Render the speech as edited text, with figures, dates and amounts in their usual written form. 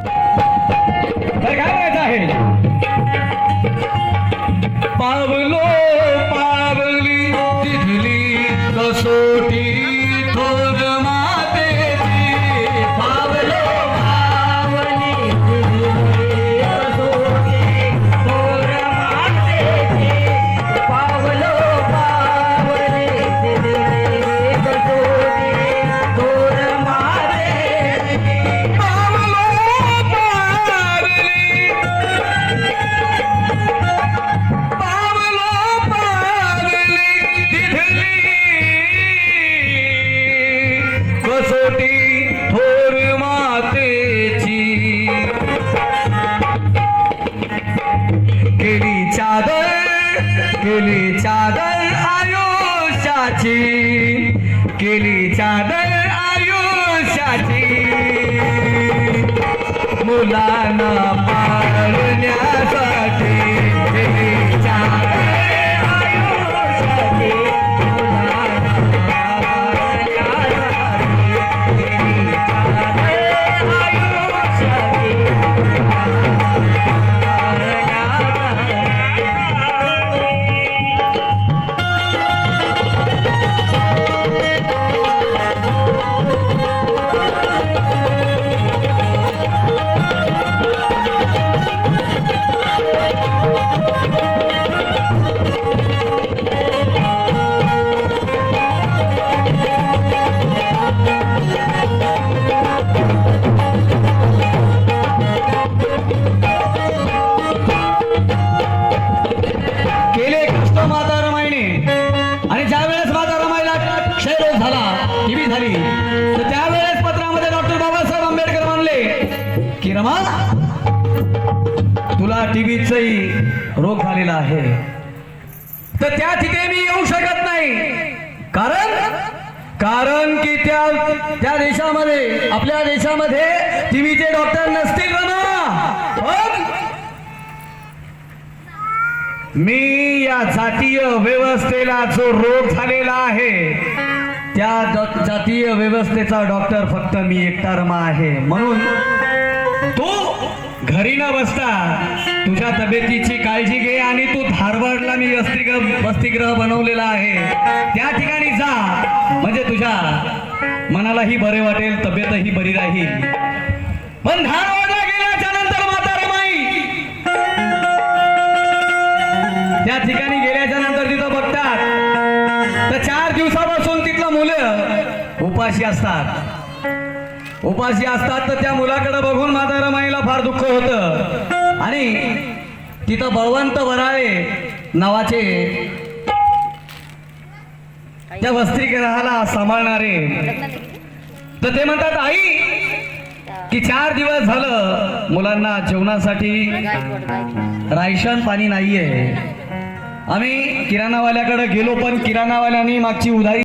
तर काय म्हणायचं आहे? पावलो पावली तिथली कसोटी थोर मातेची, पावलो पावली तिथली कसोटी थोर मातेची, पावलो पावली तिथली कसोटी थोर मातेची, पावलो पावली, पावलो पावली तिथली कसोटी थोर मातेची, केली चादर आयुष्याची, केली चादर आयुष्याची, मुलांना पाळण्यासाठी केली चादर आयुष्याची, मुलांना पाळण्यासाठी, केली चादर आयुष्याची, केले कष्ट माता रमाईने. आणि ज्या वेळेस माता रमाईला क्षयरोग झाला, टीबी झाली, तर त्यावेळेस पत्रामध्ये डॉक्टर बाबासाहेब आंबेडकर म्हणले की रमा, तुला टीबीचाही रोग झालेला आहे, तर त्या तिथे मी येऊ शकत नाही. कारण की त्या देशामध्ये, आपल्या देशामध्ये टीबीचे डॉक्टर नसतील रमा. पण मी या जातीय व्यवस्थेला जो रोग झालेला आहे, त्या जातीय व्यवस्थेचा डॉक्टर फक्त मी एकटा रमा आहे. म्हणून तू घरी न बसता तुझ्या तब्येतीची काळजी घे आणि तू धारवाडला मी वसतिगृह बनवलेला आहे, त्या ठिकाणी जा. म्हणजे तुझ्या मनालाही बरे वाटेल, तब्येतही बरी राहील. पण धारवाडला गेल्याच्या नंतर माता रमाई, त्या ठिकाणी गेल्याच्या नंतर तिथं बघतात तर 4 दिवसापासून तिथलं मुलं उपाशी असतात. तर त्या मुलाकडे बघून माता रमाईला फार दुःख होतं. आणि तिथं बळवंत वराळे नावाचे त्या वसतिगृहाला सांभाळणारे, तर ते म्हणतात, आई की 4 दिवस झालं मुलांना जेवणासाठी राशन पाणी नाहीये. आम्ही किराणावाल्याकडे गेलो, पण किराणावाल्याने मागची उधारी